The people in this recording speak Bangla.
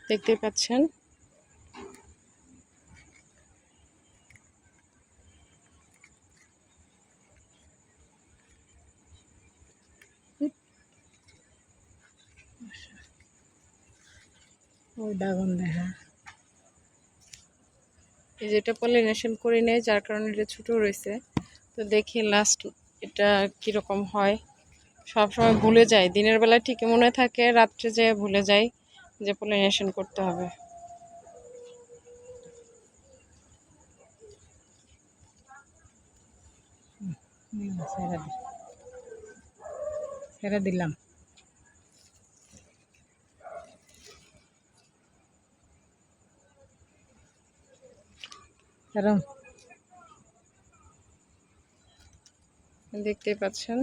দেখতেই পাচ্ছেন। ওই দাগন দেখা এই যেটা পলিনেশন করে নেয়, যার কারণে এটা ছোটো রয়েছে। তো দেখি লাস্ট এটা কীরকম হয়। সবসময় ভুলে যাই, দিনের বেলা ঠিকই মনে থাকে, রাত্রে যেয়ে ভুলে যাই যে পলিনেশন করতে হবে। ছেড়ে দিলাম। দেখতেই পাচ্ছেন।